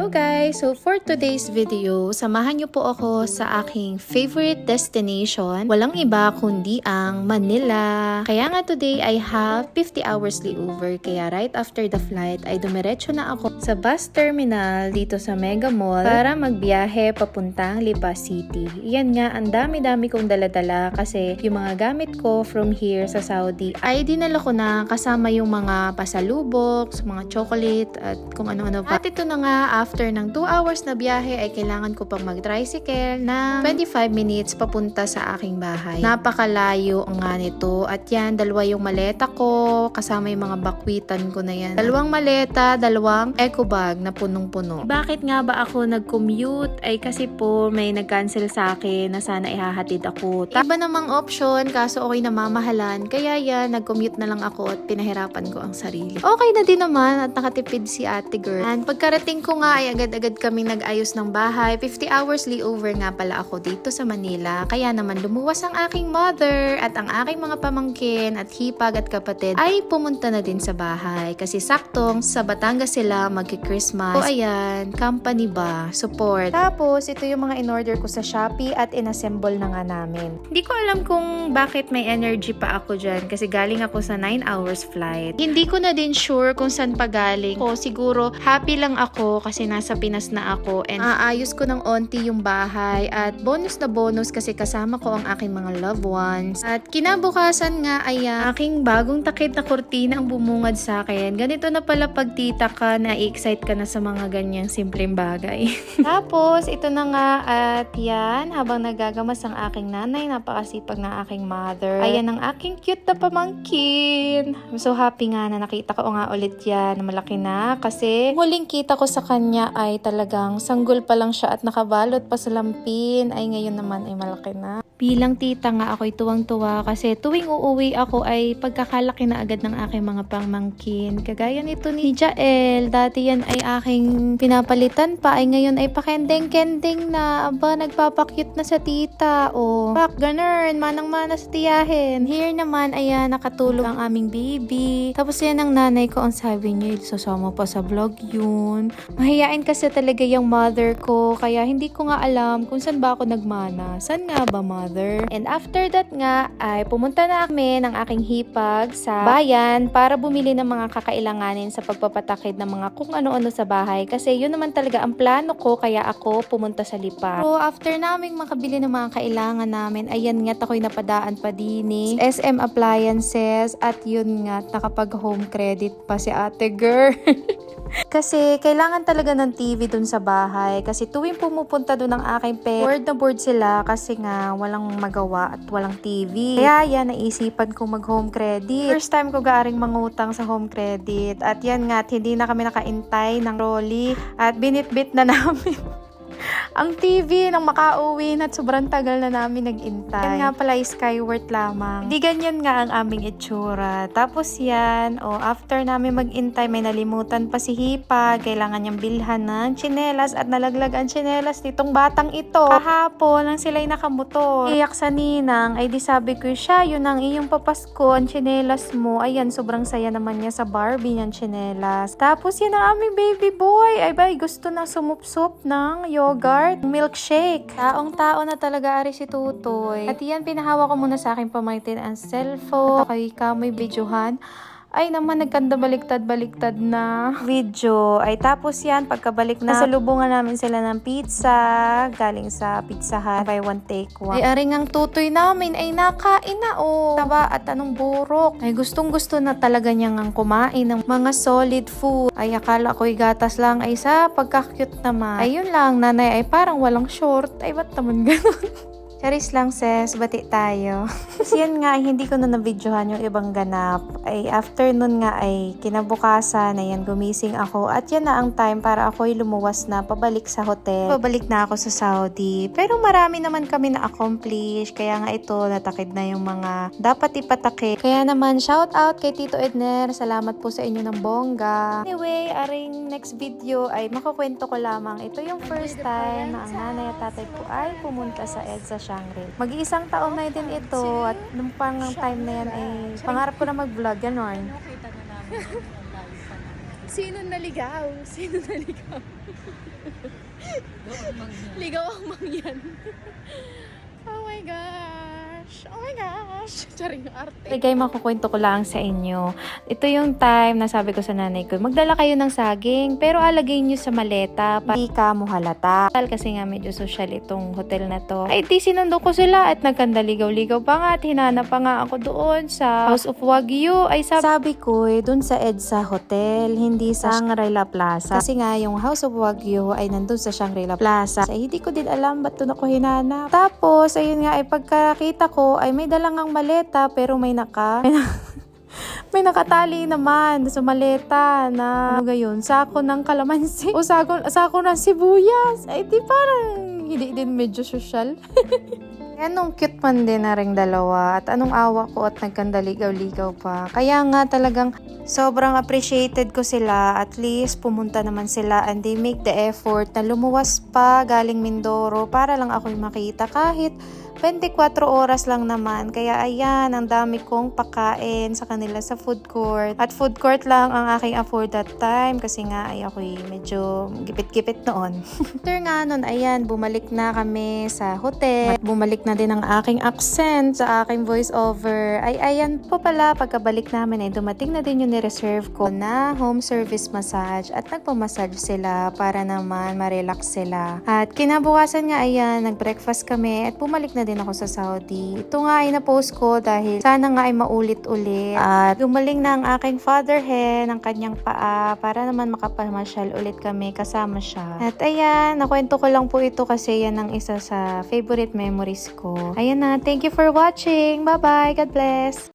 Hello guys! So for today's video, samahan niyo po ako sa aking favorite destination. Walang iba kundi ang Manila. Kaya nga today I have 50 hours layover. Kaya right after the flight ay dumiretso na ako sa bus terminal dito sa Mega Mall para magbiyahe papuntang Lipa City. Yan nga, ang dami-dami kong daladala kasi yung mga gamit ko from here sa Saudi ay dinala ko na kasama yung mga pasalubok, mga chocolate at kung ano-ano pa. At ito na nga, after ng 2 hours na biyahe ay kailangan ko pang mag-tricycle na 25 minutes papunta sa aking bahay. Napakalayo nga nito at yan, dalawa yung maleta ko kasama yung mga bakwitan ko na yan. Dalawang maleta, dalawang eco bag na punong-puno. Bakit nga ba ako nag-commute? Ay kasi po may nag-cancel sa akin na sana ihahatid ako. Iba namang option kaso okay namamahalan kaya yan, nag-commute na lang ako at pinahirapan ko ang sarili. Okay na din naman at nakatipid si ate girl. And pagkarating ko nga ay agad-agad kaming nag-ayos ng bahay. 50 hours layover nga pala ako dito sa Manila. Kaya naman lumuwas ang aking mother at ang aking mga pamangkin at hipag at kapatid ay pumunta na din sa bahay. Kasi saktong sa Batangas sila magki-Christmas. So ayan, company ba? Support. Tapos ito yung mga in-order ko sa Shopee at inassemble na nga namin. Hindi ko alam kung bakit may energy pa ako dyan kasi galing ako sa 9 hours flight. Hindi ko na din sure kung saan pa galing. O siguro happy lang ako kasi nasa Pinas na ako and aayos ko ng onti yung bahay at bonus na bonus kasi kasama ko ang aking mga loved ones. At kinabukasan nga ay aking bagong takip na kurtina ang bumungad sa akin. Ganito na pala pag tita ka, na-excite ka na sa mga ganyang simpleng bagay. Tapos ito na nga at yan, habang nagagamas ang aking nanay, napakasipag na aking mother. Ayan ang aking cute na pamangkin. I'm so happy nga na nakita ko nga ulit yan, malaki na kasi huling kita ko sa kanya ay talagang sanggol pa lang siya at nakabalot pa sa lampin. Ay ngayon naman ay malaki na. Bilang tita nga ako'y tuwang-tuwa kasi tuwing uuwi ako ay pagkakalaki na agad ng aking mga pamangkin. Kagaya nito ni Jael, dati yan ay aking pinapalitan pa ay ngayon ay pakendeng-kendeng na. Aba, nagpapakyut na sa tita. O, pak, ganun, manang-mana sa tiyahin. Here naman, ayan, nakatulog ang aming baby. Tapos yan ang nanay ko, ang sabi niya, sasama pa sa vlog yun. Mahiyain kasi talaga yung mother ko, kaya hindi ko nga alam kung saan ba ako nagmana. Saan nga ba, mother? And after that nga, ay pumunta na kami ng aking hipag sa bayan para bumili ng mga kakailanganin sa pagpapatakid ng mga kung ano-ano sa bahay. Kasi yun naman talaga ang plano ko, kaya ako pumunta sa Lipa. So, after naming makabili ng mga kailangan namin, ayan nga, ako'y napadaan pa din SM Appliances at yun nga, nakapag home credit pa si ate girl. Kasi kailangan talaga ng TV dun sa bahay. Kasi tuwing pumupunta dun ang aking board na board sila kasi nga walang magawa at walang TV. Kaya yan, naisipan ko mag home credit. First time ko garing mangutang sa home credit. At yan nga, hindi na kami nakaintay ng trolley at binitbit na namin ang TV nang makauwi na at sobrang tagal na namin nag-intay. Yan nga pala, Skyward lamang. Hindi ganyan nga ang aming itsura. Tapos yan, after namin mag-intay, may nalimutan pa si Hipa. Kailangan niyang bilhan ng tsinelas at nalaglag ang tsinelas nitong batang ito. Kahapon, nang sila'y nakamotor. Iyak sa ninang, ay di sabi ko, siya, yun ang iyong papasko, ang tsinelas mo. Ayan, sobrang saya naman niya sa Barbie niyang tsinelas. Tapos yan ang aming baby boy. Ay bay, gusto na sumupsup ng yogurt, milkshake. Taong-tao na talaga ari si Tutoy. At yan, pinahawa ko muna sa aking pamangkin ang cellphone. Kay kamoy videohan. Ay naman, nagkanda baliktad na video. Ay tapos yan, pagkabalik na, nasalubungan namin sila ng pizza. Galing sa Pizza Hut. Buy one, take one. Ay aring ang Tutoy namin ay nakain na taba at anong burok. Ay gustong-gusto na talaga niyang ang kumain ng mga solid food. Ay akala ko'y gatas lang ay sa pagka-cute naman. Ayun lang, nanay ay parang walang short. Ay ba't naman ganun? Charis lang, sis. Bati tayo. Kasi yan nga, hindi ko na na-videohan yung ibang ganap. Ay, after nun nga ay kinabukasan, ayan, gumising ako. At yan na ang time para ako'y lumuwas na pabalik sa hotel. Pabalik na ako sa Saudi. Pero marami naman kami na-accomplish. Kaya nga ito, natakid na yung mga dapat ipatakid. Kaya naman, shout out kay Tito Edner. Salamat po sa inyo ng bongga. Anyway, aring next video ay makukwento ko lamang. Ito yung first time na ang nanay at tatay ko ay pumunta sa EDSA Shangri. Mag-iisang taon na din ito at nung pangang time na yan ay pangarap ko na mag-vlog, ganon. Sino naligaw? Sino naligaw? Ligaw ang mangyan. Oh my gosh. Oh my gosh. Charing arte. Okay, makukwento ko lang sa inyo. Ito yung time na sabi ko sa nanay ko, magdala kayo ng saging, pero alagay nyo sa maleta para di ka mo halata. Kasi nga medyo social itong hotel na to. Ay, di sinundo ko sila at nagkandaligaw-ligaw pa nga at hinanap pa nga ako doon sa House of Wagyu. Ay, sabi ko doon sa EDSA Hotel, hindi sa Shangri-La Plaza. Kasi nga yung House of Wagyu ay nandun sa Shangri-La Plaza. Ay, hindi ko din alam ba't doon ako hinanap. Tapos, ayun nga, ay pagkakita ko, ay may dalangang maleta, pero may nakatali naman sa maleta na ano gayon, sako ng kalamansi o sako ng sibuyas. Ay, di parang hindi din medyo social. Anong cute man din na ring dalawa at anong awa ko at nagkandaligaw-ligaw pa. Kaya nga talagang sobrang appreciated ko sila. At least pumunta naman sila and they make the effort na lumuwas pa galing Mindoro para lang ako'y makita kahit 24 oras lang naman. Kaya ayan, ang dami kong pakain sa kanila sa food court. At food court lang ang aking afford that time kasi nga ay ako'y medyo gipit-gipit noon. After nga nun, ayan, bumalik na kami sa hotel. At bumalik na din ang aking accent sa aking voiceover. Ay ayan po pala, pagkabalik namin ay dumating na din yung ni-reserve ko na home service massage at nagpamassage sila para naman ma-relax sila. At kinabukasan nga ayan, nag-breakfast kami at bumalik na din ako sa Saudi. Ito nga ay na-post ko dahil sana nga ay maulit-ulit. At gumaling na ang aking father hen, ang kanyang paa para naman makapamasyal ulit kami kasama siya. At ayan, nakwento ko lang po ito kasi yan ang isa sa favorite memories ko. Ayan na, thank you for watching. Bye-bye. God bless.